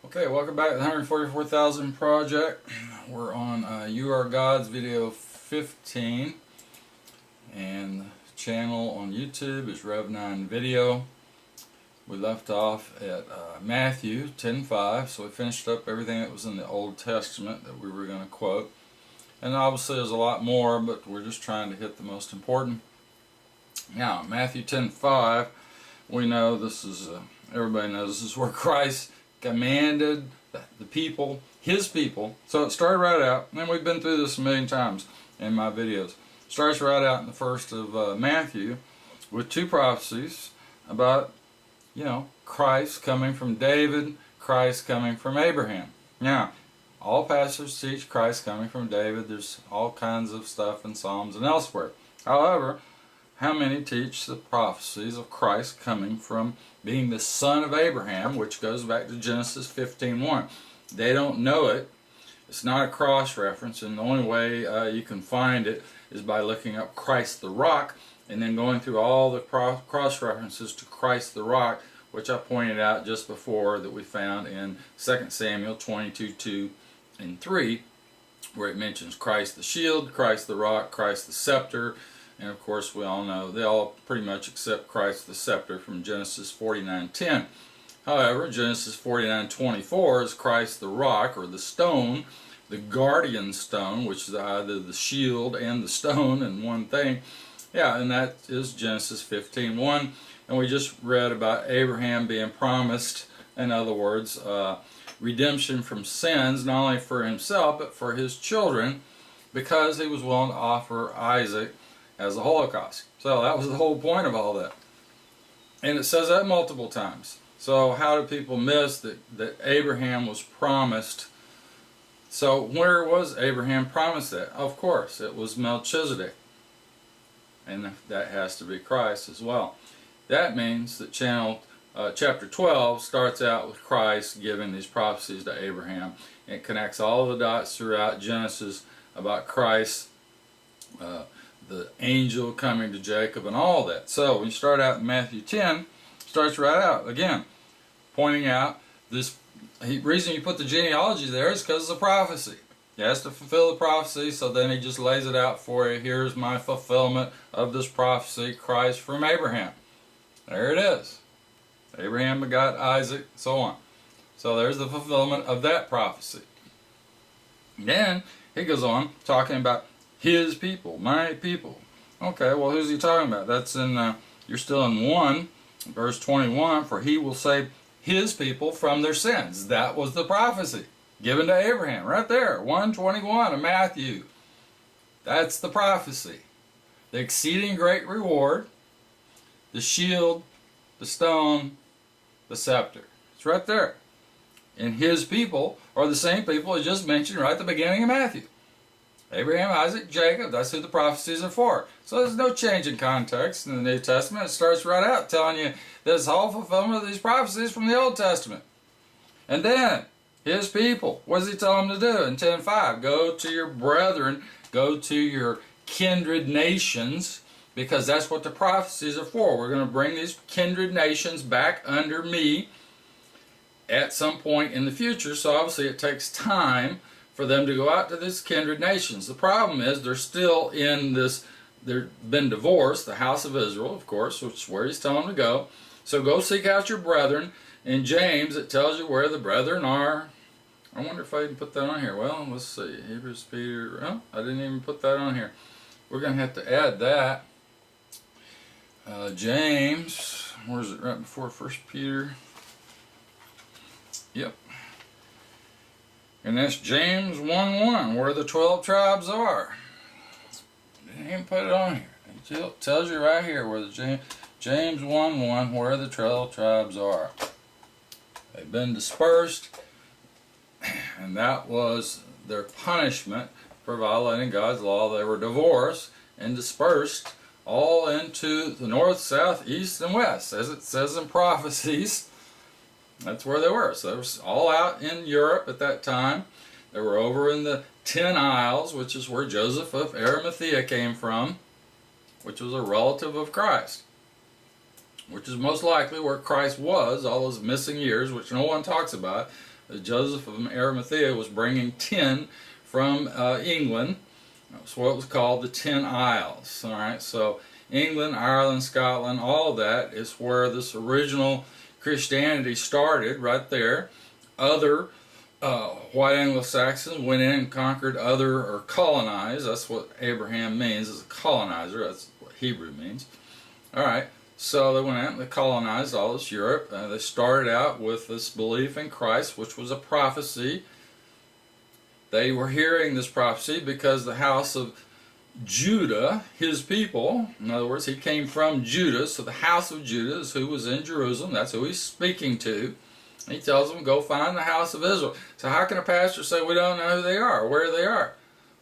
Okay, welcome back to the 144,000 project. We're on You Are God's video 15, and the channel on YouTube is Rev9 Video. We left off at Matthew 10:5, so we finished up everything that was in the Old Testament that we were going to quote. And obviously there's a lot more, but we're just trying to hit the most important. Now, Matthew 10:5, we know this is, everybody knows this is where Christ commanded the people, his people. So it started right out, and we've been through this a million times in my videos. It starts right out in the first of Matthew with two prophecies about, Christ coming from David, Christ coming from Abraham. Now, all pastors teach Christ coming from David. There's all kinds of stuff in Psalms and elsewhere. However, how many teach the prophecies of Christ coming from being the son of Abraham, which goes back to Genesis 15:1? They don't know it. It's not a cross-reference, and the only way you can find it is by looking up Christ the Rock and then going through all the cross-references to Christ the Rock, which I pointed out just before that we found in 2 Samuel 22:2 and 3, where it mentions Christ the shield, Christ the rock, Christ the scepter. And of course we all know they all pretty much accept Christ the scepter from Genesis 49:10. However, Genesis 49:24 is Christ the rock, or the stone, the guardian stone, which is either the shield and the stone in one thing. Yeah, and that is Genesis 15:1. And we just read about Abraham being promised, in other words, redemption from sins, not only for himself but for his children, because he was willing to offer Isaac as a Holocaust. So that was the whole point of all that. And it says that multiple times. So how do people miss that Abraham was promised? So where was Abraham promised that? Of course, it was Melchizedek. And that has to be Christ as well. That means that chapter 12 starts out with Christ giving these prophecies to Abraham. It connects all the dots throughout Genesis about Christ, the angel coming to Jacob, and all that. So when you start out in Matthew 10, starts right out again pointing out this. Reason you put the genealogy there is because of the prophecy. He has to fulfill the prophecy, so then he just lays it out for you. Here's my fulfillment of this prophecy, Christ from Abraham. There it is. Abraham begot Isaac, so on. So there's the fulfillment of that prophecy. Then he goes on talking about his people, my people. Okay, well, who's he talking about? That's in, you're still in 1, verse 21, for he will save his people from their sins. That was the prophecy given to Abraham, right there, 1:21 of Matthew. That's the prophecy. The exceeding great reward, the shield, the stone, the scepter. It's right there. And his people are the same people I just mentioned right at the beginning of Matthew. Abraham, Isaac, Jacob, that's who the prophecies are for. So there's no change in context in the New Testament. It starts right out telling you this whole fulfillment of these prophecies from the Old Testament. And then, his people, what does he tell them to do in 10:5? Go to your brethren, go to your kindred nations, because that's what the prophecies are for. We're going to bring these kindred nations back under me at some point in the future, so obviously it takes time for them to go out to these kindred nations. The problem is they're still in this, they've been divorced, the house of Israel, of course, which is where he's telling them to go. So go seek out your brethren. In James, it tells you where the brethren are. I wonder if I can put that on here. Well, let's see. Hebrews, Peter. Oh, I didn't even put that on here. We're going to have to add that. James, where is it? Right before 1 Peter. Yep. And that's James 1:1, where the 12 tribes are. Didn't even put it on here. It tells you right here where the James 1:1, where the 12 tribes are. They've been dispersed, and that was their punishment for violating God's law. They were divorced and dispersed all into the north, south, east, and west, as it says in prophecies. That's where they were. So they were all out in Europe at that time. They were over in the 10 Isles, which is where Joseph of Arimathea came from, which was a relative of Christ. which is most likely where Christ was all those missing years, which no one talks about. Joseph of Arimathea was bringing tin from England. That's what it was called, the Ten Isles. All right, so England, Ireland, Scotland, all that is where this original Christianity started, right there. Other white Anglo-Saxons went in and conquered other, or colonized. That's what Abraham means, is a colonizer. That's what Hebrew means. All right, so they went out and they colonized all this Europe. They started out with this belief in Christ, which was a prophecy. They were hearing this prophecy because the house of Judah, his people, in other words, he came from Judah, so the house of Judah is who was in Jerusalem. That's who he's speaking to. He tells them, go find the house of Israel. So how can a pastor say we don't know who they are, where they are?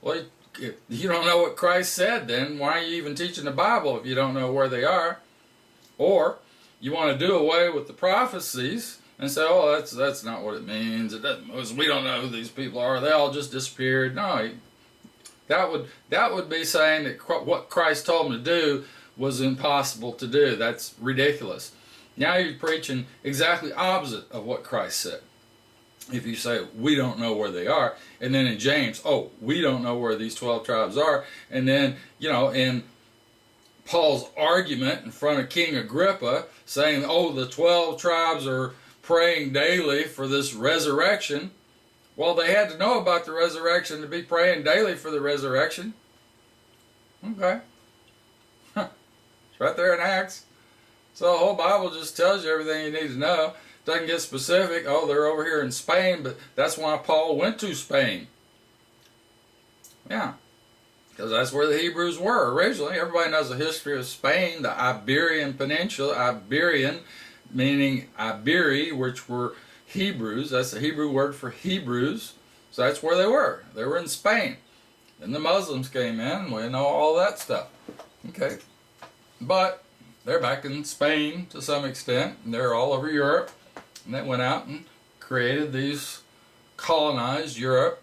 Well, if you don't know what Christ said, then why are you even teaching the Bible if you don't know where they are? Or you want to do away with the prophecies and say, oh, that's not what it means. It doesn't, we don't know who these people are. They all just disappeared. No, that would be saying that what Christ told them to do was impossible to do. That's ridiculous. Now you're preaching exactly opposite of what Christ said. If you say, we don't know where they are, and then in James, oh, we don't know where these 12 tribes are, and then, you know, in Paul's argument in front of King Agrippa, saying, oh, the 12 tribes are praying daily for this resurrection. Well, they had to know about the resurrection to be praying daily for the resurrection. Okay. It's right there in Acts. So the whole Bible just tells you everything you need to know. Doesn't get specific. Oh, they're over here in Spain, but that's why Paul went to Spain. Yeah, because that's where the Hebrews were originally. Everybody knows the history of Spain, the Iberian Peninsula. Iberian meaning Iberi, which were Hebrews. That's the Hebrew word for Hebrews. So that's where they were. They were in Spain. Then the Muslims came in, and we know all that stuff. Okay, but they're back in Spain to some extent, and they're all over Europe, and they went out and created these, colonized Europe,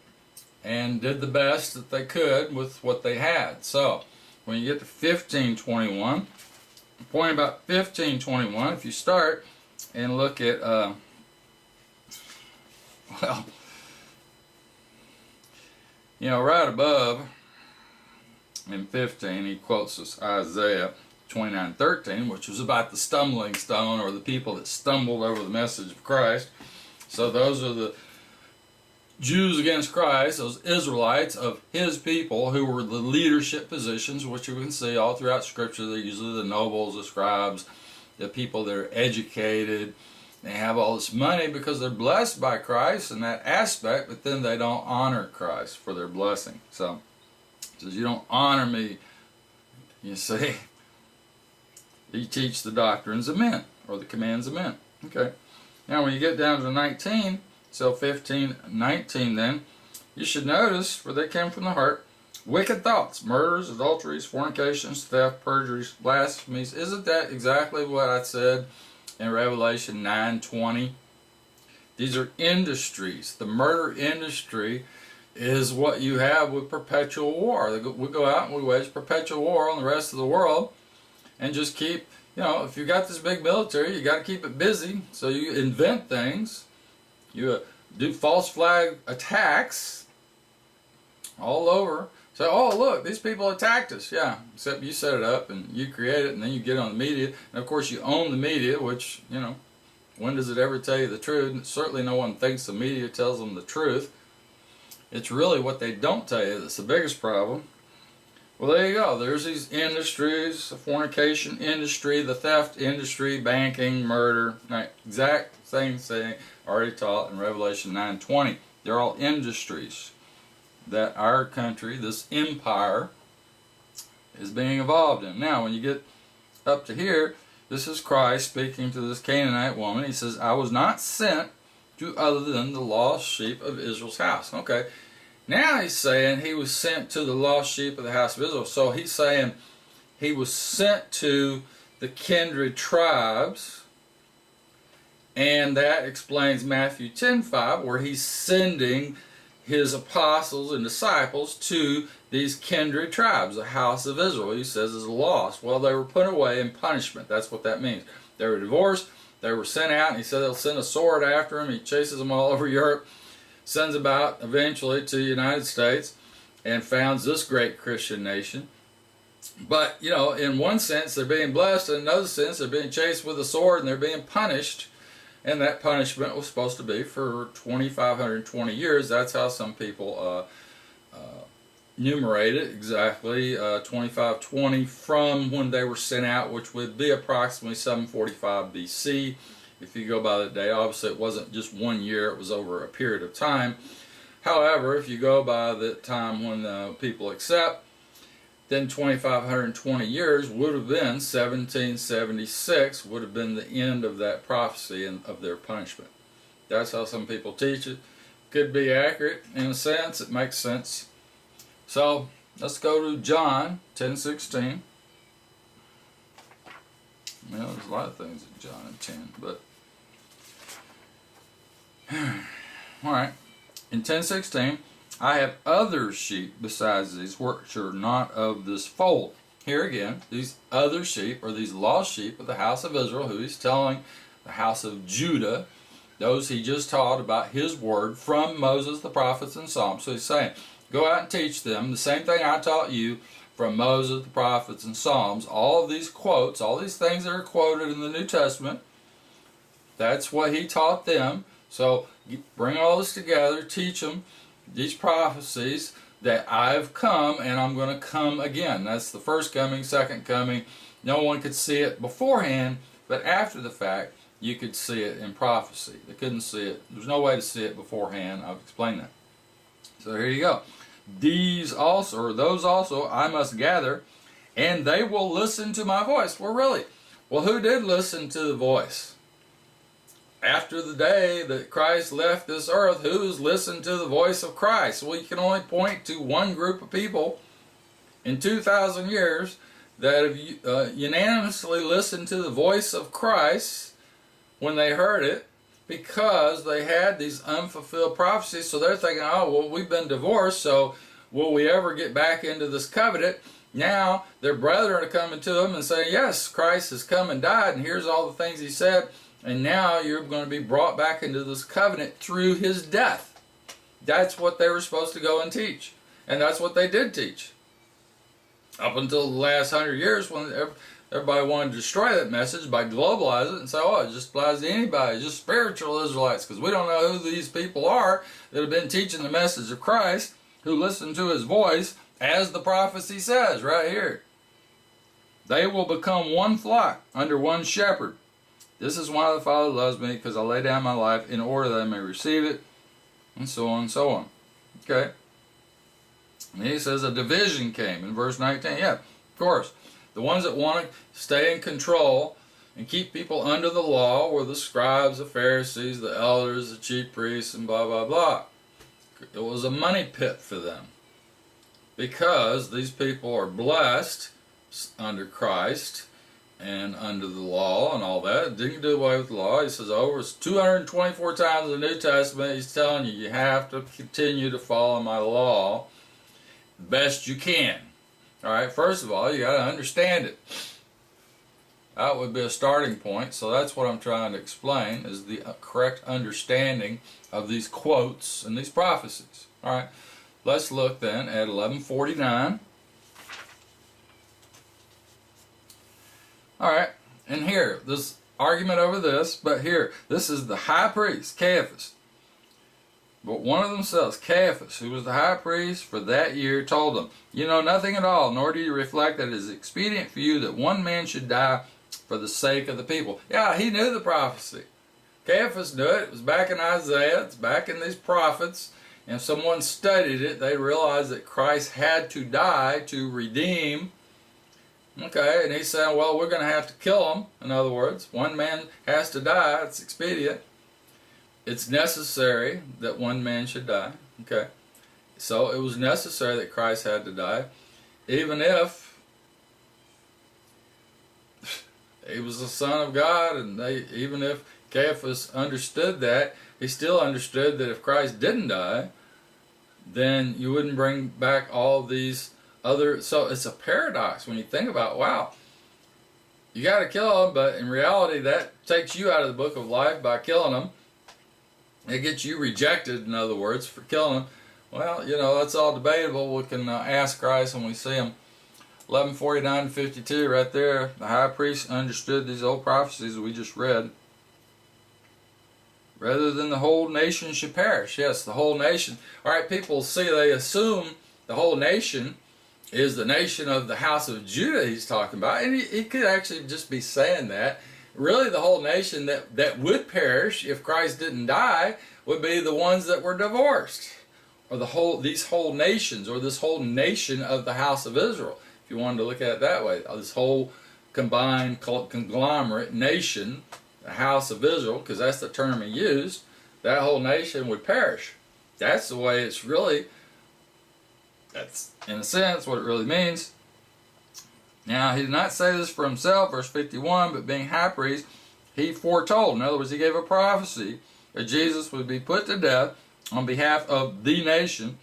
and did the best that they could with what they had. So when you get to 1521, the point about 1521, if you start and look at, well, you know, right above in 15, he quotes this Isaiah 29:13, which was about the stumbling stone, or the people that stumbled over the message of Christ. So those are the Jews against Christ, those Israelites of his people who were the leadership positions, which you can see all throughout Scripture. They're usually the nobles, the scribes, the people that are educated. They have all this money because they're blessed by Christ in that aspect, but then they don't honor Christ for their blessing. So it says, you don't honor me, you see. You teach the doctrines of men, or the commands of men. Okay. Now when you get down to 19, so 15:19 then, you should notice, for they came from the heart, wicked thoughts, murders, adulteries, fornications, theft, perjuries, blasphemies. Isn't that exactly what I said in Revelation 9:20? These are industries. The murder industry is what you have with perpetual war. We go out and we wage perpetual war on the rest of the world, and just keep, you know, if you got this big military, you got to keep it busy. So you invent things. You do false flag attacks all over. So, oh, look, these people attacked us. Yeah, except you set it up and you create it, and then you get on the media. And, of course, you own the media, which, you know, when does it ever tell you the truth? Certainly no one thinks the media tells them the truth. It's really what they don't tell you that's the biggest problem. Well, there you go. There's these industries, the fornication industry, the theft industry, banking, murder. Right, exact same thing already taught in Revelation 9:20. They're all industries that our country, this empire, is being involved in. Now, when you get up to here, this is Christ speaking to this Canaanite woman. He says, I was not sent to other than the lost sheep of Israel's house. Okay. Now he's saying he was sent to the lost sheep of the house of Israel. So he's saying he was sent to the kindred tribes. And that explains Matthew 10:5, where he's sending his apostles and disciples to these kindred tribes, the house of Israel. He says is lost. Well, they were put away in punishment. That's what that means. They were divorced. They were sent out, and he said they'll send a sword after them. He chases them all over Europe, sends them out eventually to the United States, and founds this great Christian nation. But, you know, in one sense they're being blessed, in another sense they're being chased with a sword and they're being punished. And that punishment was supposed to be for 2,520 years. That's how some people numerate it, exactly 2520 from when they were sent out, which would be approximately 745 BC. If you go by the date, obviously it wasn't just 1 year, it was over a period of time. However, if you go by the time when people accept, then 2,520 years would have been 1776, would have been the end of that prophecy and of their punishment. That's how some people teach it. Could be accurate in a sense, it makes sense. So let's go to John 10:16. Well, there's a lot of things in John and 10, but alright. In 10:16, I have other sheep besides these which are not of this fold. Here again, these other sheep, or these lost sheep of the house of Israel, who he's telling the house of Judah, those he just taught about his word from Moses, the prophets, and Psalms. So he's saying, go out and teach them the same thing I taught you from Moses, the prophets, and Psalms. All of these quotes, all these things that are quoted in the New Testament, that's what he taught them. So bring all this together, teach them these prophecies that I've come and I'm going to come again. That's the first coming, second coming. No one could see it beforehand, but after the fact, you could see it in prophecy. They couldn't see it. There's no way to see it beforehand. I've explained that. So here you go. These also, or those also, I must gather, and they will listen to my voice. Well, really? Well, who did listen to the voice? After the day that Christ left this earth, who's listened to the voice of Christ? Well, you can only point to one group of people in 2,000 years that have unanimously listened to the voice of Christ when they heard it, because they had these unfulfilled prophecies. So they're thinking, oh, well, we've been divorced, so will we ever get back into this covenant? Now their brethren are coming to them and saying, yes, Christ has come and died, and here's all the things he said, and now you're going to be brought back into this covenant through his death. That's what they were supposed to go and teach, and that's what they did teach. Up until the last 100 years, when everybody wanted to destroy that message by globalizing it and say, oh, it just applies to anybody, just spiritual Israelites, because we don't know who these people are that have been teaching the message of Christ, who listen to his voice, as the prophecy says right here. They will become one flock under one shepherd. This is why the Father loves me, because I lay down my life in order that I may receive it, and so on and so on. Okay? And he says a division came in verse 19. Yeah, of course. The ones that want to stay in control and keep people under the law were the scribes, the Pharisees, the elders, the chief priests, and blah, blah, blah. It was a money pit for them, because these people are blessed under Christ and under the law and all that. It didn't do away with the law. He says over 224 times in the New Testament, he's telling you, you have to continue to follow my law the best you can. Alright, first of all, you got to understand it. That would be a starting point, so that's what I'm trying to explain, is the correct understanding of these quotes and these prophecies. Alright, let's look then at 1149. Alright, and here, this argument over this, but here, this is the high priest, Caiaphas. But one of them says, Caiaphas, who was the high priest for that year, told them, you know nothing at all, nor do you reflect that it is expedient for you that one man should die for the sake of the people. Yeah, he knew the prophecy. Caiaphas knew it. It was back in Isaiah. It's back in these prophets. And if someone studied it, they realized that Christ had to die to redeem. Okay, and he's saying, well, we're going to have to kill him. In other words, one man has to die. It's expedient. It's necessary that one man should die. Okay, so it was necessary that Christ had to die, even if he was the Son of God, and even if Caiaphas understood that, he still understood that if Christ didn't die, then you wouldn't bring back all these other. So it's a paradox when you think about, wow, you got to kill them, but in reality that takes you out of the book of life by killing them. It gets you rejected, in other words, for killing them. Well, you know, that's all debatable. We can ask Christ when we see him. 11:49-52 right there. The high priest understood these old prophecies that we just read. Rather than the whole nation should perish. Yes, the whole nation. Alright, people see, they assume the whole nation is the nation of the house of Judah he's talking about. And he could actually just be saying that. Really, the whole nation that would perish if Christ didn't die would be the ones that were divorced. Or these whole nations, or this whole nation of the house of Israel. If you wanted to look at it that way. This whole combined conglomerate nation, the house of Israel, because that's the term he used, that whole nation would perish. That's the way it's really, that's in a sense what it really means. Now, he did not say this for himself, verse 51, but being high priest, he foretold. In other words, he gave a prophecy that Jesus would be put to death on behalf of the nation,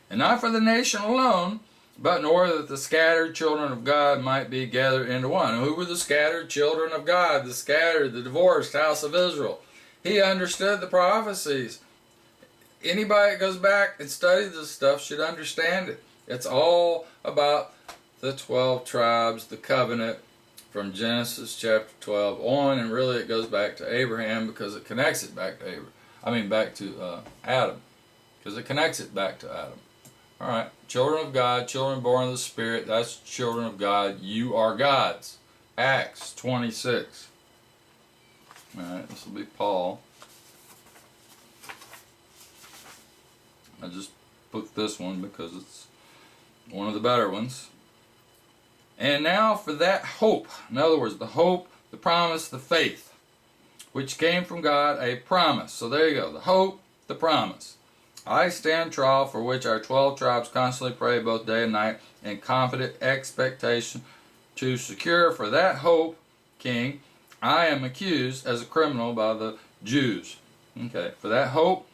and not for the nation alone, but in order that the scattered children of God might be gathered into one. And who were the scattered children of God? The scattered, the divorced house of Israel. He understood the prophecies. Anybody that goes back and studies this stuff should understand it. It's all about the 12 tribes, the covenant, from Genesis chapter 12 on, and really it goes back to Abraham because it connects it back to back to Adam, because it connects it back to Adam. All right, children of God, children born of the Spirit, that's children of God. You are God's. Acts 26. All right, this will be Paul. I just put this one because it's one of the better ones. And now for that hope, in other words, the hope, the promise, the faith, which came from God, a promise. So there you go, the hope, the promise. I stand trial, for which our 12 tribes constantly pray both day and night in confident expectation to secure for that hope, King, I am accused as a criminal by the Jews. Okay, for that hope,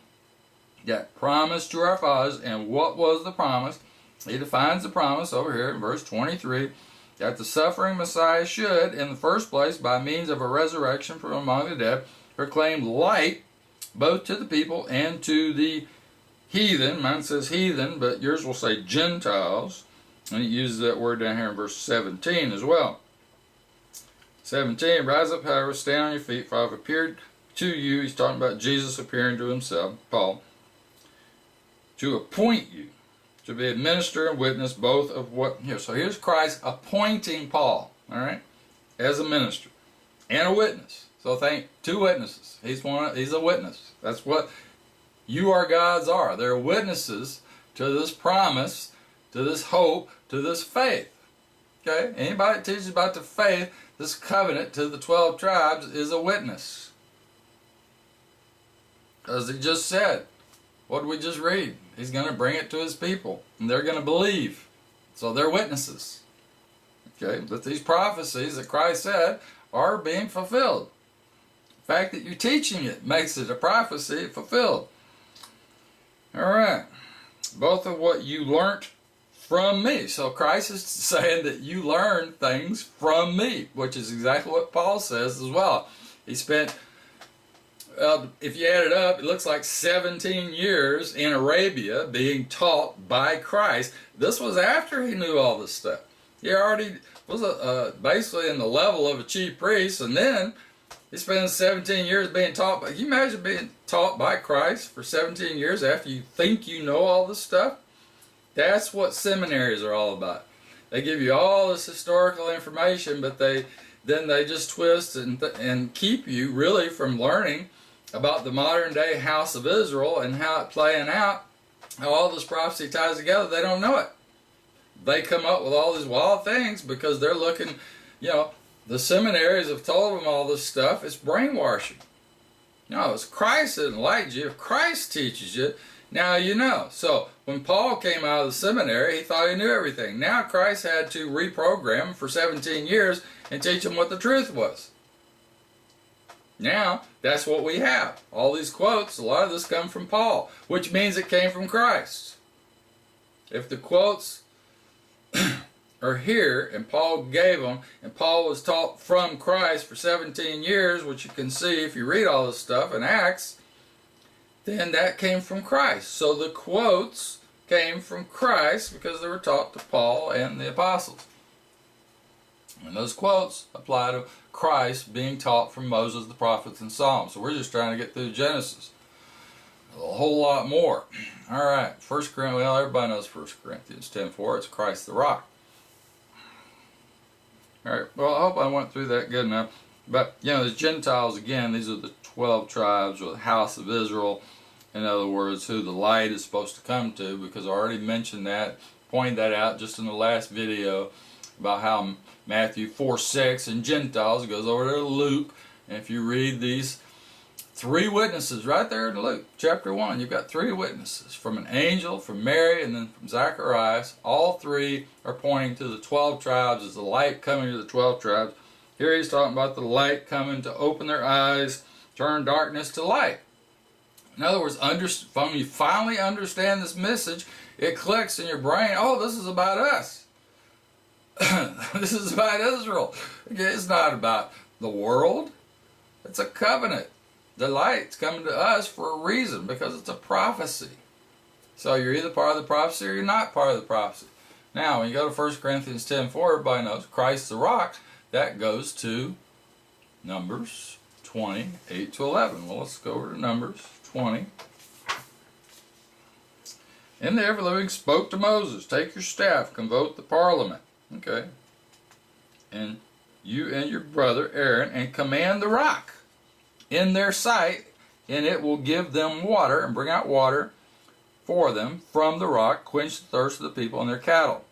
that promise to our fathers. And what was the promise? He defines the promise over here in verse 23, that the suffering Messiah should, in the first place, by means of a resurrection from among the dead, proclaim light both to the people and to the heathen. Mine says heathen, but yours will say Gentiles. And he uses that word down here in verse 17 as well. 17, rise up, however, stand on your feet, for I have appeared to you. He's talking about Jesus appearing to himself, Paul, to appoint you to be a minister and witness both of what here. So here's Christ appointing Paul, all right, as a minister and a witness. So think, two witnesses. He's a witness. That's what you are God's are. They're witnesses to this promise, to this hope, to this faith. Okay? Anybody that teaches about the faith, this covenant to the 12 tribes is a witness. As he just said, what did we just read? He's going to bring it to his people, and they're going to believe. So they're witnesses. Okay? But these prophecies that Christ said are being fulfilled. The fact that you're teaching it makes it a prophecy fulfilled. Alright. Both of what you learnt from me. So Christ is saying that you learn things from me, which is exactly what Paul says as well. He spent, if you add it up, it looks like 17 years in Arabia being taught by Christ. This was after he knew all this stuff. He already was basically in the level of a chief priest, and then he spends 17 years being taught. Can you imagine being taught by Christ for 17 years after you think you know all this stuff? That's what seminaries are all about. They give you all this historical information, but then they just twist and keep you really from learning about the modern day house of Israel and how it's playing out, how all this prophecy ties together. They don't know it. They come up with all these wild things because they're looking, the seminaries have told them all this stuff. It's brainwashing. No, it's Christ that enlightened you. If Christ teaches you, now you know. So when Paul came out of the seminary, he thought he knew everything. Now Christ had to reprogram him for 17 years and teach him what the truth was. Now, that's what we have. All these quotes, a lot of this come from Paul, which means it came from Christ. If the quotes are here, and Paul gave them, and Paul was taught from Christ for 17 years, which you can see if you read all this stuff in Acts, then that came from Christ. So the quotes came from Christ because they were taught to Paul and the apostles. And those quotes apply to Christ being taught from Moses, the prophets, and Psalms. So we're just trying to get through Genesis. A whole lot more. All right, 1 Corinthians, well, everybody knows 1 Corinthians 10:4. It's Christ the rock. All right, well, I hope I went through that good enough. But, you know, the Gentiles, again, these are the 12 tribes, or the house of Israel. In other words, who the light is supposed to come to, because I already mentioned that, pointed that out just in the last video about how Matthew 4:6 and Gentiles, it goes over to Luke. And if you read these 3 witnesses right there in Luke chapter 1, you've got 3 witnesses from an angel, from Mary, and then from Zacharias. All 3 are pointing to the 12 tribes as the light coming to the 12 tribes. Here he's talking about the light coming to open their eyes, turn darkness to light. In other words, when you finally understand this message, it clicks in your brain, oh, this is about us. This is about Israel. It's not about the world. It's a covenant. The light's coming to us for a reason, because it's a prophecy. So you're either part of the prophecy or you're not part of the prophecy. Now, when you go to 1 Corinthians 10:4, everybody knows Christ the rock. That goes to Numbers 20:8-11. Well, let's go over to Numbers 20. And the ever-living spoke to Moses, take your staff, convoke the parliament. Okay. And you and your brother Aaron, and command the rock in their sight, and it will give them water, and bring out water for them from the rock, quench the thirst of the people and their cattle.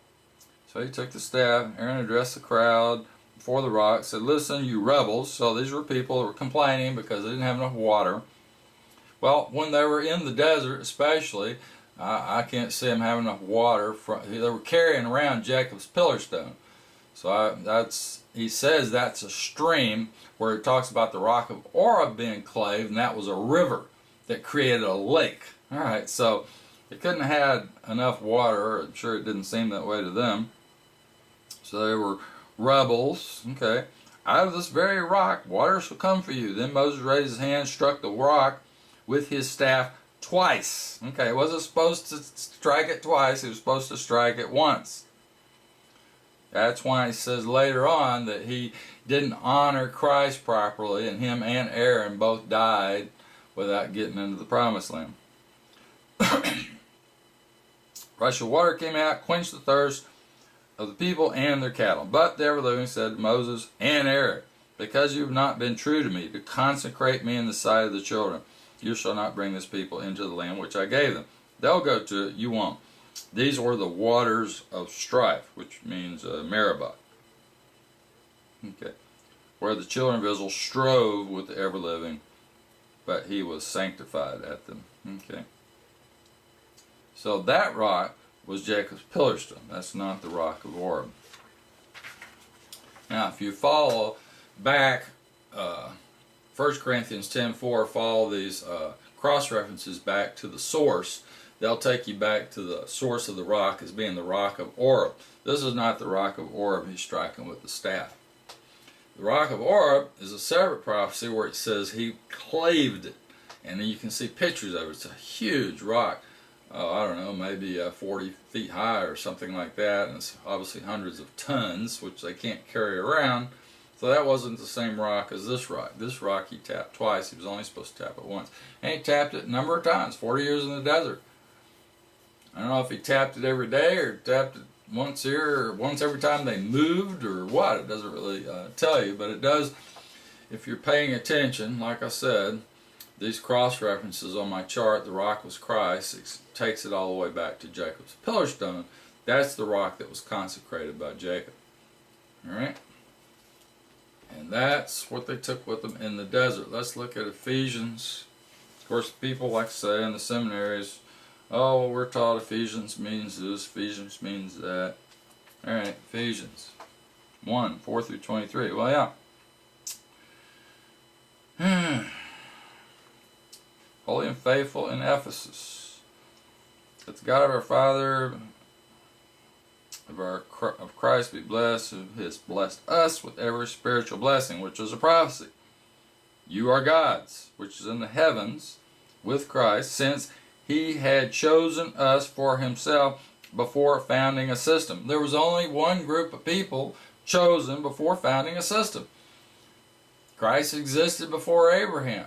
So he took the staff, Aaron addressed the crowd before the rock, said, listen, you rebels. So these were people that were complaining because they didn't have enough water. Well, when they were in the desert especially, I can't see them having enough water. They were carrying around Jacob's pillar stone. So he says that's a stream where it talks about the rock of Oreb being claved, and that was a river that created a lake. All right, so they couldn't have had enough water. I'm sure it didn't seem that way to them. So they were rebels. Okay, out of this very rock, water shall come for you. Then Moses raised his hand, struck the rock with his staff twice. Okay, he wasn't supposed to strike it twice. He was supposed to strike it once. That's why he says later on that he didn't honor Christ properly, and him and Aaron both died without getting into the promised land. Rush of water came out, quenched the thirst of the people and their cattle. But the ever-living said to Moses and Aaron, because you have not been true to me, to consecrate me in the sight of the children, you shall not bring this people into the land which I gave them. They'll go to it, you won't. These were the waters of strife, which means Meribah. Okay. Where the children of Israel strove with the ever-living, but he was sanctified at them. Okay. So that rock was Jacob's pillar stone. That's not the rock of Oreb. Now, if you follow back 1 Corinthians 10:4, follow these cross-references back to the source, they'll take you back to the source of the rock as being the rock of Oreb. This is not the rock of Oreb he's striking with the staff. The rock of Oreb is a separate prophecy where it says he claved it. And then you can see pictures of it. It's a huge rock. I don't know, maybe 40 feet high or something like that. And it's obviously hundreds of tons, which they can't carry around. So that wasn't the same rock as this rock. This rock he tapped twice. He was only supposed to tap it once. And he tapped it a number of times, 40 years in the desert. I don't know if he tapped it every day or tapped it once here or once every time they moved or what. It doesn't really tell you, but it does, if you're paying attention, like I said, these cross references on my chart, the rock was Christ, it takes it all the way back to Jacob's pillar stone. That's the rock that was consecrated by Jacob. Alright? And that's what they took with them in the desert. Let's look at Ephesians. Of course, people like to say in the seminaries, oh, we're taught Ephesians means this, Ephesians means that. Alright, Ephesians 1:4-23. Well, yeah. Holy and faithful in Ephesus. That the God of our Father of Christ be blessed, who has blessed us with every spiritual blessing, which is a prophecy. You are God's, which is in the heavens, with Christ, since he had chosen us for himself before founding a system. There was only one group of people chosen before founding a system. Christ existed before Abraham.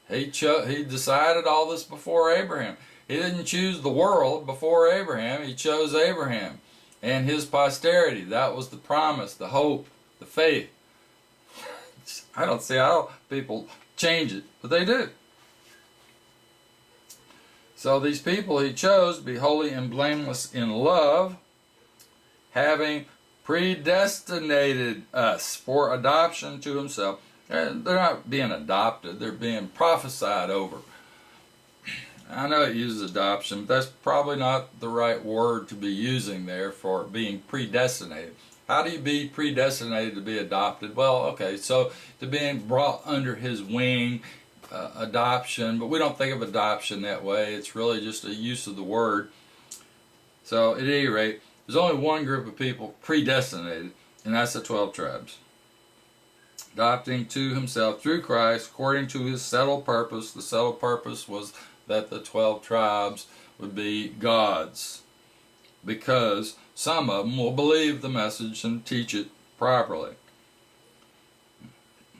He decided all this before Abraham. He didn't choose the world before Abraham. He chose Abraham and his posterity. That was the promise, the hope, the faith. I don't see how people change it, but they do. So these people he chose to be holy and blameless in love, having predestinated us for adoption to himself. And they're not being adopted, they're being prophesied over. I know it uses adoption, but that's probably not the right word to be using there for being predestinated. How do you be predestinated to be adopted? Well, okay, so to being brought under his wing, adoption, but we don't think of adoption that way. It's really just a use of the word. So at any rate, there's only one group of people predestinated, and that's the 12 tribes. Adopting to himself through Christ according to his settled purpose. The settled purpose was that the 12 tribes would be God's, because some of them will believe the message and teach it properly.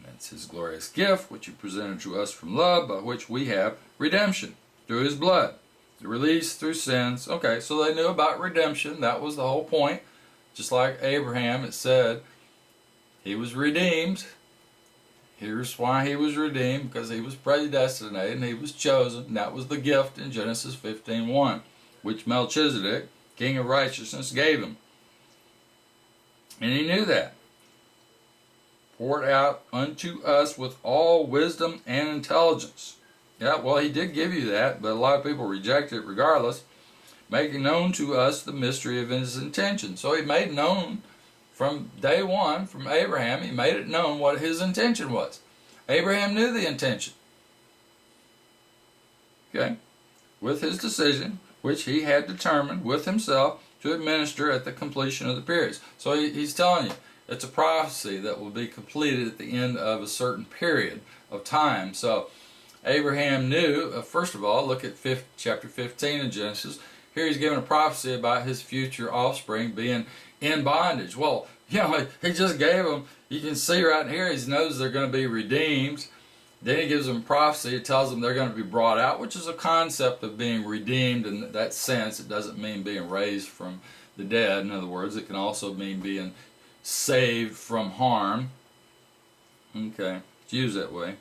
That's his glorious gift, which he presented to us from love, by which we have redemption through his blood, the release through sins. Okay, so they knew about redemption. That was the whole point. Just like Abraham, it said he was redeemed. Here's why he was redeemed, because he was predestinated and he was chosen. And that was the gift in Genesis 15:1, which Melchizedek, king of righteousness, gave him. And he knew that. Poured out unto us with all wisdom and intelligence. Yeah, well, he did give you that, but a lot of people reject it regardless. Making known to us the mystery of his intention. So he made known from day one, from Abraham, he made it known what his intention was. Abraham knew the intention. Okay? With his decision, which he had determined with himself to administer at the completion of the periods. So he's telling you, it's a prophecy that will be completed at the end of a certain period of time. So Abraham knew, first of all, look at chapter 15 of Genesis. Here he's given a prophecy about his future offspring being in bondage. Well, you know, he just gave them, you can see right here, he knows they're going to be redeemed. Then he gives them prophecy. It tells them they're going to be brought out, which is a concept of being redeemed in that sense. It doesn't mean being raised from the dead. In other words, it can also mean being saved from harm. Okay, it's used that way.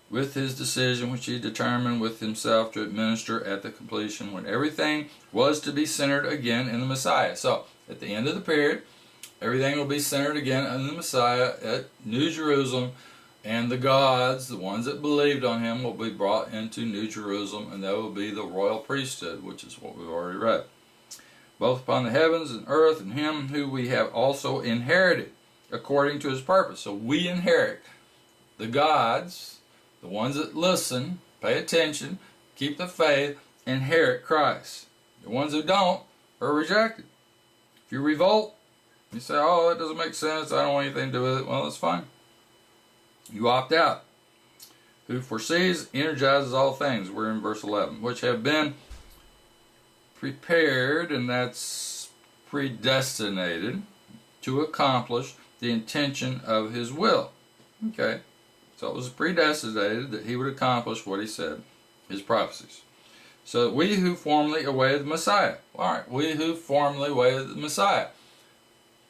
With his decision, which he determined with himself to administer at the completion, when everything was to be centered again in the Messiah. So, at the end of the period, everything will be centered again in the Messiah at New Jerusalem, and the gods, the ones that believed on him, will be brought into New Jerusalem, and they will be the royal priesthood, which is what we've already read. Both upon the heavens and earth, and him who we have also inherited, according to his purpose. So we inherit the gods, the ones that listen, pay attention, keep the faith, inherit Christ. The ones who don't are rejected. If you revolt, you say, oh, that doesn't make sense, I don't want anything to do with it. Well, that's fine. You opt out. Who foresees, energizes all things. We're in verse 11. Which have been prepared, and that's predestinated, to accomplish the intention of his will. Okay. So it was predestinated that he would accomplish what he said, his prophecies. So we who formerly awaited the Messiah. All right, we who formerly awaited the Messiah.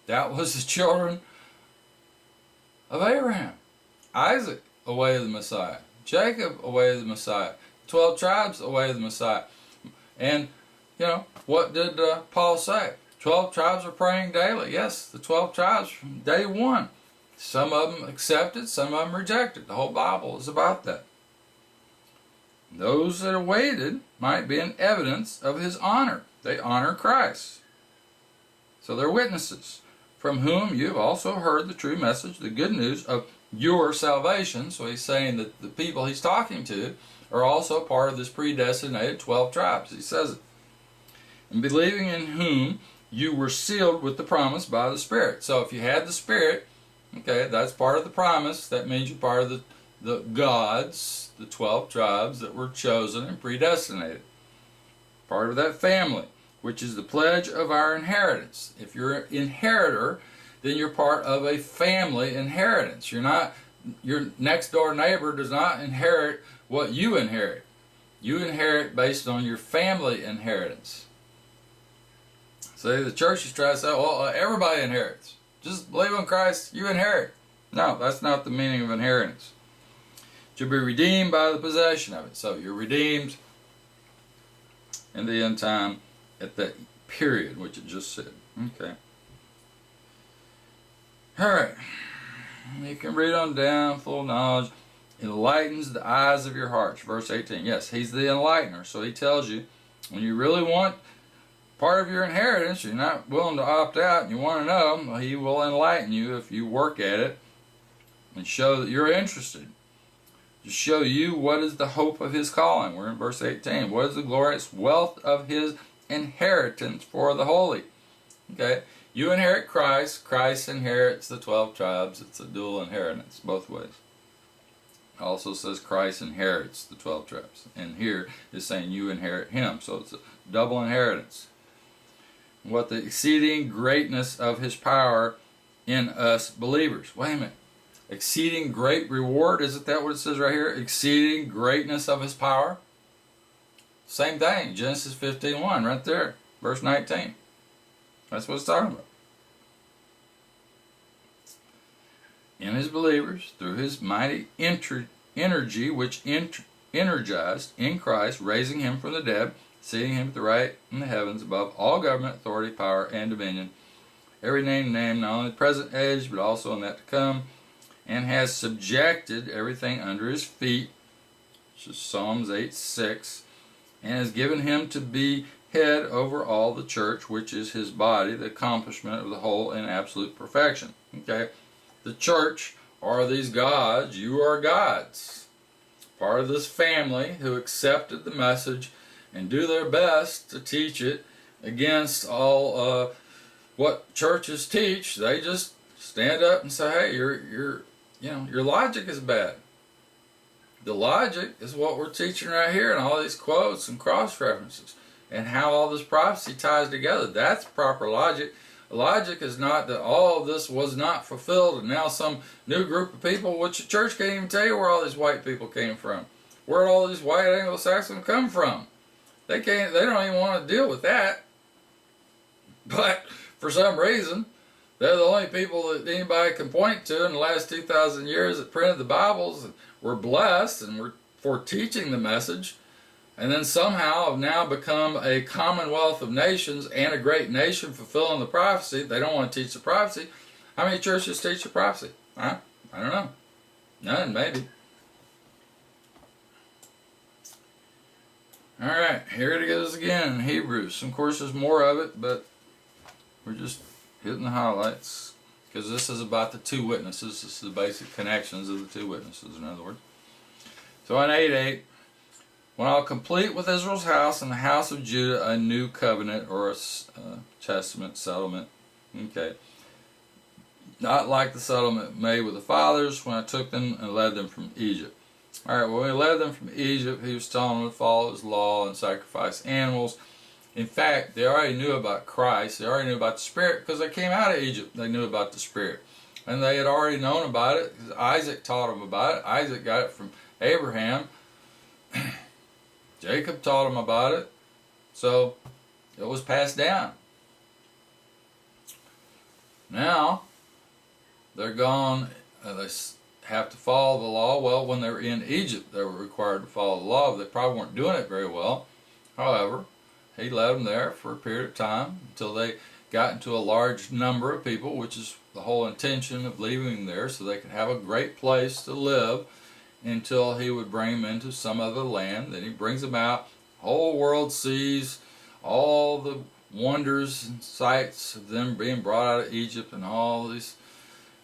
That was the children of Abraham. Isaac awaited the Messiah. Jacob awaited the Messiah. 12 tribes awaited the Messiah. And, you know, what did Paul say? 12 tribes are praying daily. Yes, the 12 tribes from day one. Some of them accepted, some of them rejected. The whole Bible is about that. Those that awaited might be an evidence of his honor. They honor Christ. So they're witnesses, from whom you have also heard the true message, the good news of your salvation. So he's saying that the people he's talking to are also part of this predestinated 12 tribes. He says it. And believing in whom you were sealed with the promise by the Spirit. So if you had the Spirit, okay, that's part of the promise. That means you're part of the gods, the 12 tribes that were chosen and predestinated. Part of that family, which is the pledge of our inheritance. If you're an inheritor, then you're part of a family inheritance. You're not, your next door neighbor does not inherit what you inherit. You inherit based on your family inheritance. See, the church is trying to say, well, everybody inherits. Just believe in Christ, you inherit. No, that's not the meaning of inheritance. To be redeemed by the possession of it. So you're redeemed in the end time at that period, which it just said. Okay. Alright. You can read on down, full knowledge. Enlightens the eyes of your hearts. Verse 18. Yes, he's the enlightener. So he tells you, when you really want part of your inheritance, you're not willing to opt out, and you want to know, well, he will enlighten you if you work at it and show that you're interested. To show you what is the hope of his calling. We're in verse 18. What is the glorious wealth of his inheritance for the holy? Okay, you inherit Christ. Christ inherits the 12 tribes. It's a dual inheritance, both ways. It also says Christ inherits the 12 tribes. And here is saying you inherit him. So it's a double inheritance. What the exceeding greatness of his power in us believers. Wait a minute. Exceeding great reward, isn't that what it says right here? Exceeding greatness of his power. Same thing, Genesis 15:1, right there, verse 19. That's what it's talking about. In his believers, through his mighty energy, which energized in Christ, raising him from the dead, seating him at the right in the heavens, above all government, authority, power, and dominion. Every name named, not only the present age, but also in that to come, and has subjected everything under his feet, which is Psalms 8:6, and has given him to be head over all the church, which is his body, the accomplishment of the whole in absolute perfection. Okay, the church are these gods. You are gods, part of this family who accepted the message and do their best to teach it against all what churches teach. They just stand up and say, hey, your logic is bad. The logic is what we're teaching right here, and all these quotes and cross references, and how all this prophecy ties together. That's proper logic. Logic is not that all of this was not fulfilled, and now some new group of people, which the church can't even tell you where all these white people came from. Where did all these white Anglo-Saxons come from? They can't. They don't even want to deal with that. But for some reason, they're the only people that anybody can point to in the last 2,000 years that printed the Bibles and were blessed and were for teaching the message, and then somehow have now become a commonwealth of nations and a great nation fulfilling the prophecy. They don't want to teach the prophecy. How many churches teach the prophecy? Huh? I don't know. None, maybe. Alright, here it goes again in Hebrews. Of course, there's more of it, but we're just hitting the highlights, because this is about the two witnesses. This is the basic connections of the two witnesses, in other words. So in 8:8, when I'll complete with Israel's house and the house of Judah a new covenant, or a testament, settlement. Okay. Not like the settlement made with the fathers when I took them and led them from Egypt. Alright, when we led them from Egypt, he was telling them to follow his law and sacrifice animals. In fact, they already knew about Christ. They already knew about the Spirit, because they came out of Egypt. They knew about the Spirit. And they had already known about it, because Isaac taught them about it. Isaac got it from Abraham. Jacob taught them about it. So, it was passed down. Now, they're gone. They have to follow the law. Well, when they were in Egypt, they were required to follow the law. They probably weren't doing it very well. However, he led them there for a period of time until they got into a large number of people, which is the whole intention of leaving there, so they could have a great place to live until he would bring them into some other land. Then he brings them out. The whole world sees all the wonders and sights of them being brought out of Egypt and all these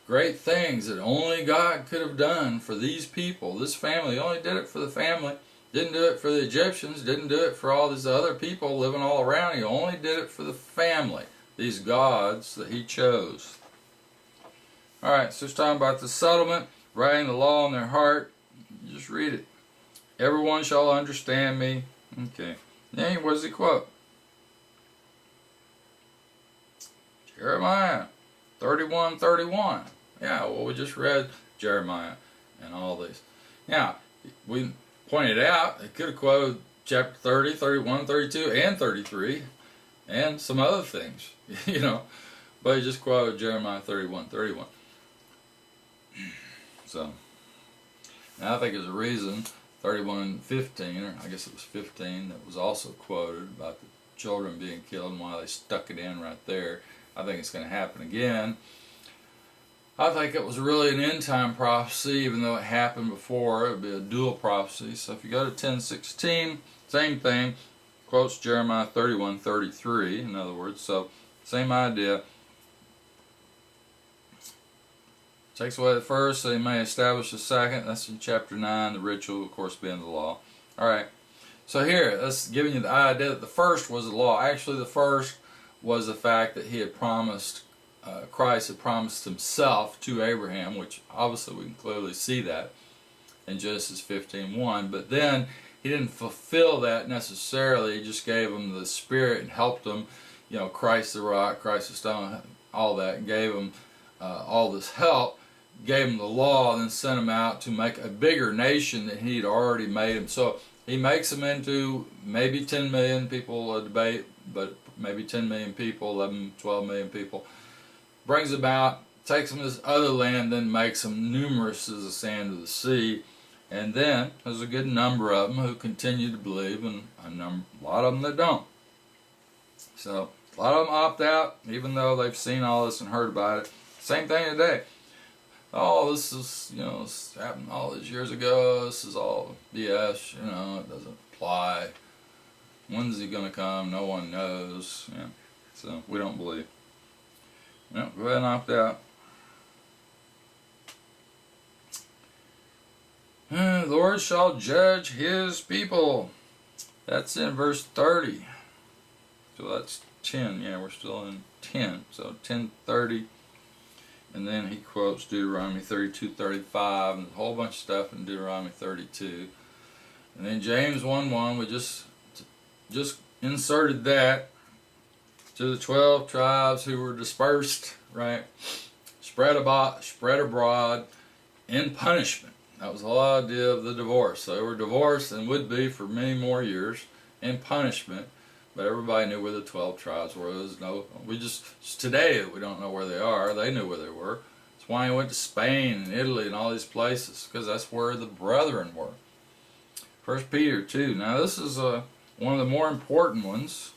great things that only God could have done for these people, this family. He only did it for the family. Didn't do it for the Egyptians, didn't do it for all these other people living all around. He only did it for the family. these gods that he chose. Alright, so it's talking about the settlement, writing the law in their heart. Just read it. Everyone shall understand me. Okay. Then what does he quote? Jeremiah 31:31. Yeah, well, we just read Jeremiah and all these. Now, we pointed out, it could have quoted chapter 30, 31, 32, and 33, and some other things, you know, but he just quoted Jeremiah 31:31. So, now I think there's a reason 31:15, or I guess it was 15, that was also quoted about the children being killed and why they stuck it in right there. I think it's going to happen again. I think it was really an end time prophecy, even though it happened before. It would be a dual prophecy. So if you go to 10:16, same thing, quotes Jeremiah 31:33, in other words. So same idea. Takes away the first, so he may establish the second. That's in chapter 9, the ritual, of course, being the law. Alright, so here, that's giving you the idea that the first was the law. Actually, the first was the fact that he had promised, Christ had promised himself to Abraham, which obviously we can clearly see that in Genesis 15:1. But then he didn't fulfill that necessarily. He just gave him the Spirit and helped him, you know, Christ the rock, Christ the stone, all that, and gave him all this help. Gave him the law, and then sent him out to make a bigger nation than he'd already made him. So he makes them into maybe 10 million people, debate, but maybe 10 million people, 11, 12 million people. Brings them out, takes them to this other land, then makes them numerous as the sand of the sea. And then there's a good number of them who continue to believe, and a lot of them that don't. So a lot of them opt out, even though they've seen all this and heard about it. Same thing today. Oh, this is, you know, this happened all these years ago. This is all BS, you know, it doesn't apply. When's he going to come? No one knows. Yeah. So we don't believe. No, go ahead and opt out. The Lord shall judge his people. That's in verse 30. So that's 10. Yeah, we're still in 10. So 10:30. And then he quotes Deuteronomy 32:35 and a whole bunch of stuff in Deuteronomy 32. And then James 1:1, we just inserted that to the 12 tribes who were dispersed, right? Spread abroad in punishment. That was the whole idea of the divorce. So they were divorced and would be for many more years in punishment. But everybody knew where the 12 tribes were. There's no, today we don't know where they are. They knew where they were. That's why he went to Spain and Italy and all these places, because that's where the brethren were. 1 Peter 2. Now this is one of the more important ones.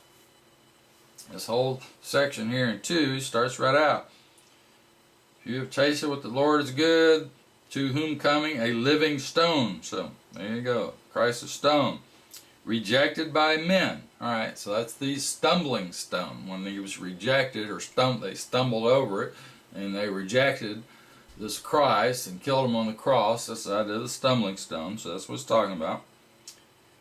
This whole section here in 2 starts right out. If you have tasted what the Lord is good, to whom coming a living stone. So there you go. Christ a stone. Rejected by men. Alright, so that's the stumbling stone. When he was rejected, or they stumbled over it, and they rejected this Christ and killed him on the cross. That's the idea of the stumbling stone, so that's what it's talking about.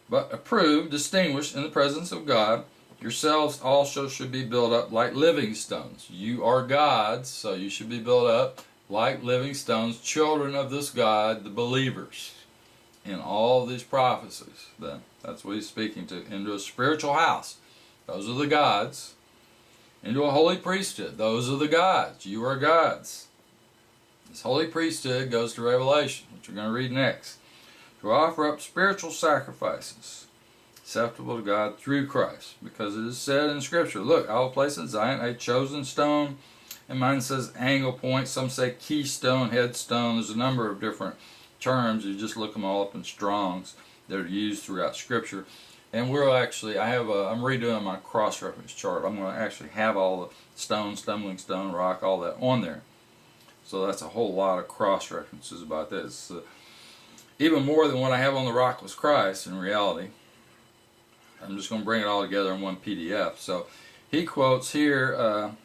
But approved, distinguished in the presence of God, yourselves also should be built up like living stones. You are God's, so you should be built up like living stones, children of this God, the believers. In all these prophecies, then that's what he's speaking to. Into a spiritual house, those are the gods. Into a holy priesthood, those are the gods. You are gods. This holy priesthood goes to Revelation, which we're going to read next. To offer up spiritual sacrifices, acceptable to God through Christ, because it is said in Scripture, look, I will place in Zion a chosen stone, and mine says angle point. Some say keystone, headstone. There's a number of different terms. You just look them all up in Strong's that are used throughout Scripture. And we'll actually, I'm redoing my cross-reference chart. I'm going to actually have all the stone, stumbling stone, rock, all that on there. So that's a whole lot of cross-references about this. Even more than what I have on the rock was Christ in reality. I'm just going to bring it all together in one PDF. So he quotes here,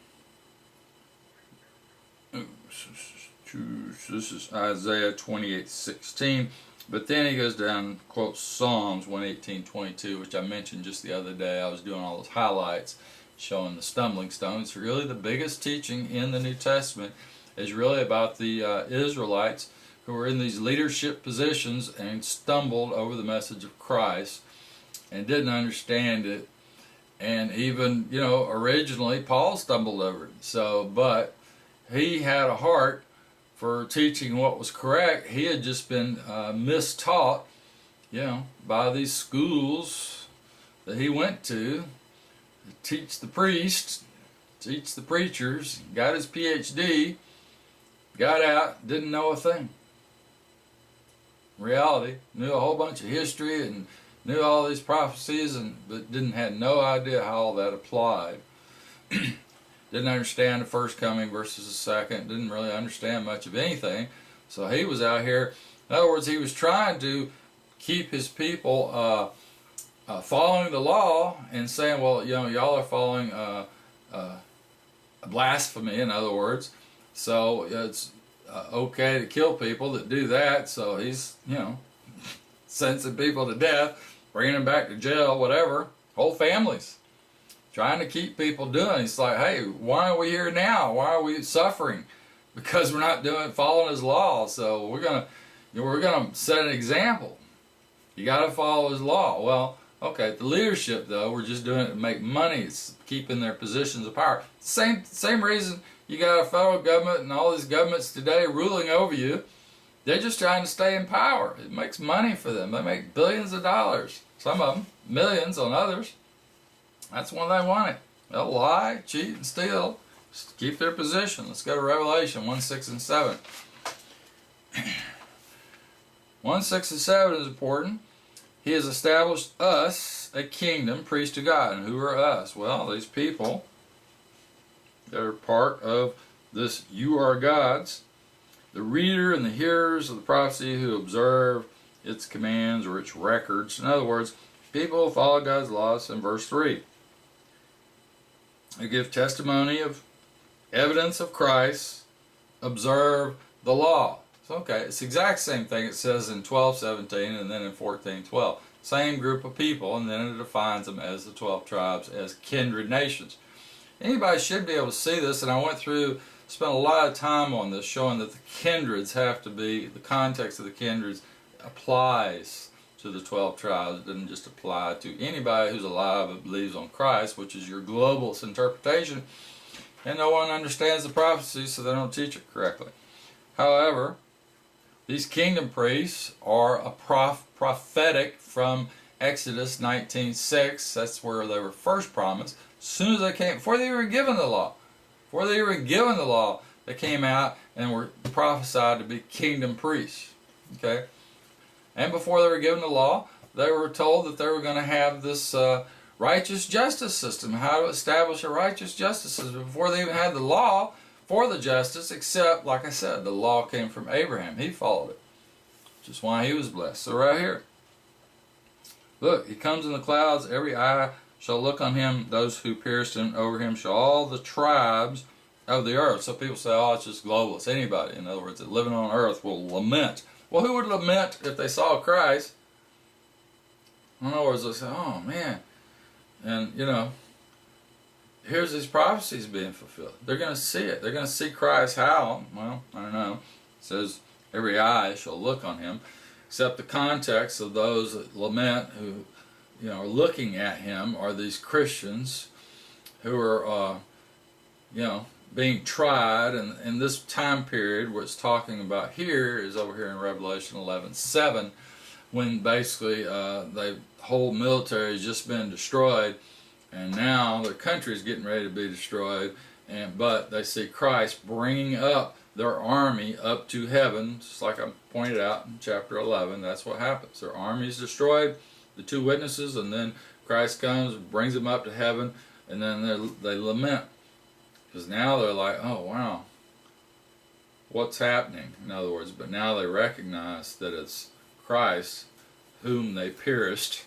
this is Isaiah 28:16, but then he goes down and quotes Psalms 118:22, which I mentioned just the other day. I was doing all those highlights, showing the stumbling stone. It's really the biggest teaching in the New Testament, is really about the Israelites who were in these leadership positions and stumbled over the message of Christ and didn't understand it. And even, originally Paul stumbled over it. So, but he had a heart for teaching what was correct. He had just been mistaught, by these schools that he went to teach the priests, teach the preachers, got his PhD, got out, didn't know a thing. Reality, knew a whole bunch of history and knew all these prophecies, but had no idea how all that applied. Didn't understand the first coming versus the second, didn't really understand much of anything. So he was out here, in other words, he was trying to keep his people following the law and saying, well, y'all are following blasphemy, in other words, so it's okay to kill people that do that. So he's, sentencing people to death, bringing them back to jail, whatever, whole families. Trying to keep people doing it. It's like, hey, why are we here now? Why are we suffering? Because we're not following his law. So we're gonna set an example. You got to follow his law. Well, okay, the leadership though, we're just doing it to make money. It's keeping their positions of power. Same reason you got a federal government and all these governments today ruling over you. They're just trying to stay in power. It makes money for them. They make billions of dollars. Some of them, millions on others. That's when they want it. They'll lie, cheat, and steal just to keep their position. Let's go to Revelation 1, 6, and 7. 1, 6, and 7 is important. He has established us a kingdom, priest to God. And who are us? Well, these people that are part of this you are God's. The reader and the hearers of the prophecy who observe its commands or its records. In other words, people who follow God's laws in verse 3. Who give testimony of evidence of Christ, observe the law. So, okay, it's the exact same thing it says in 12:17 and then in 14:12. Same group of people, and then it defines them as the 12 tribes, as kindred nations. Anybody should be able to see this, and I spent a lot of time on this, showing that the kindreds have to be, the context of the kindreds applies to the 12 tribes. It doesn't just apply to anybody who's alive and believes on Christ, which is your globalist interpretation, and no one understands the prophecy, so they don't teach it correctly. However, these kingdom priests are a prophetic from Exodus 19:6. That's where they were first promised. As soon as they came, before they were given the law, they came out and were prophesied to be kingdom priests. Okay? And before they were given the law, they were told that they were going to have this righteous justice system, how to establish a righteous justice system. Before they even had the law for the justice, except, like I said, the law came from Abraham. He followed it, which is why he was blessed. So right here, look, he comes in the clouds, every eye shall look on him, those who pierced him, over him shall all the tribes of the earth. So people say, oh, it's just global. It's anybody, in other words, that living on earth will lament. Well, who would lament if they saw Christ? In other words, they say, oh, man. And, here's these prophecies being fulfilled. They're going to see it. They're going to see Christ. How? Well, I don't know. It says, every eye shall look on him. Except the context of those that lament, who are looking at him, are these Christians who are, being tried. And this time period, what it's talking about here, is over here in Revelation 11:7, when basically the whole military has just been destroyed, and now the country is getting ready to be destroyed, but they see Christ bringing up their army up to heaven, just like I pointed out in chapter 11. That's what happens. Their army is destroyed, the two witnesses, and then Christ comes, brings them up to heaven, and then they lament. Because now they're like, oh, wow, what's happening? In other words, but now they recognize that it's Christ whom they pierced.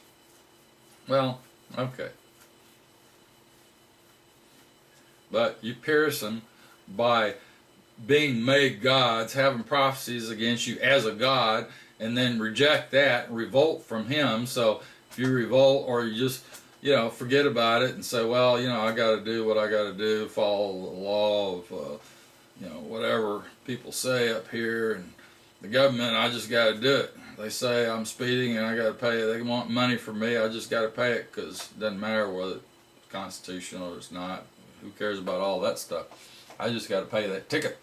Well, okay. But you pierce them by being made gods, having prophecies against you as a god, and then reject that, revolt from him. So if you revolt, or you just, forget about it and say, well, I got to do what I got to do, follow the law of, whatever people say up here, and the government, I just got to do it. They say I'm speeding and I got to pay it. They want money from me, I just got to pay it, because it doesn't matter whether it's constitutional or it's not. Who cares about all that stuff? I just got to pay that ticket.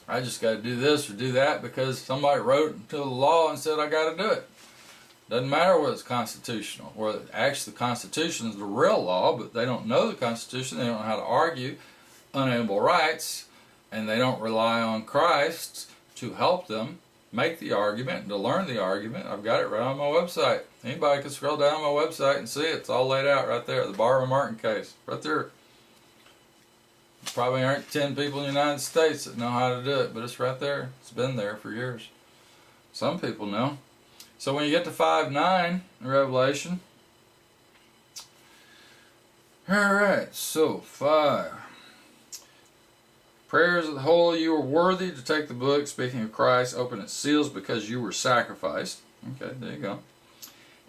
I just got to do this or do that because somebody wrote into the law and said I got to do it. Doesn't matter whether it's constitutional. Whether actually the Constitution is the real law, but they don't know the Constitution. They don't know how to argue unalienable rights, and they don't rely on Christ to help them make the argument and to learn the argument. I've got it right on my website. Anybody can scroll down on my website and see it. It's all laid out right there. The Barbara Martin case, right there. Probably aren't 10 people in the United States that know how to do it, but it's right there. It's been there for years. Some people know. So when you get to 5:9 in Revelation, alright, so 5. Prayers of the holy, you are worthy to take the book, speaking of Christ, open its seals because you were sacrificed. Okay, there you go.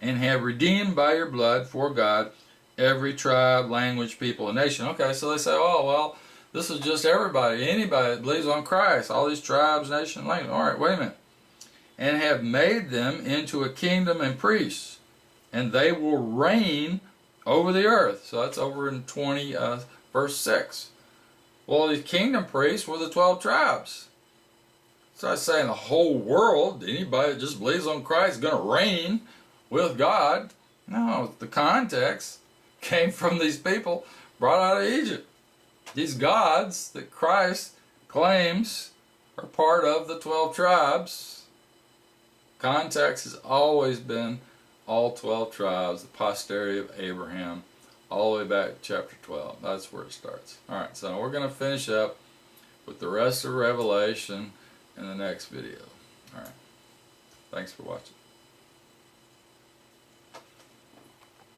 And have redeemed by your blood for God every tribe, language, people, and nation. Okay, so they say, oh, well, this is just everybody, anybody that believes on Christ, all these tribes, nations, language. All right, wait a minute. And have made them into a kingdom and priests, and they will reign over the earth. So that's over in verse 6. Well, these kingdom priests were the 12 tribes. So I say in the whole world, anybody that just believes on Christ is going to reign with God. No, the context came from these people brought out of Egypt. These gods that Christ claims are part of the 12 tribes. Context has always been all 12 tribes, the posterity of Abraham, all the way back to chapter 12. That's where it starts. Alright, so we're going to finish up with the rest of Revelation in the next video. Alright, thanks for watching.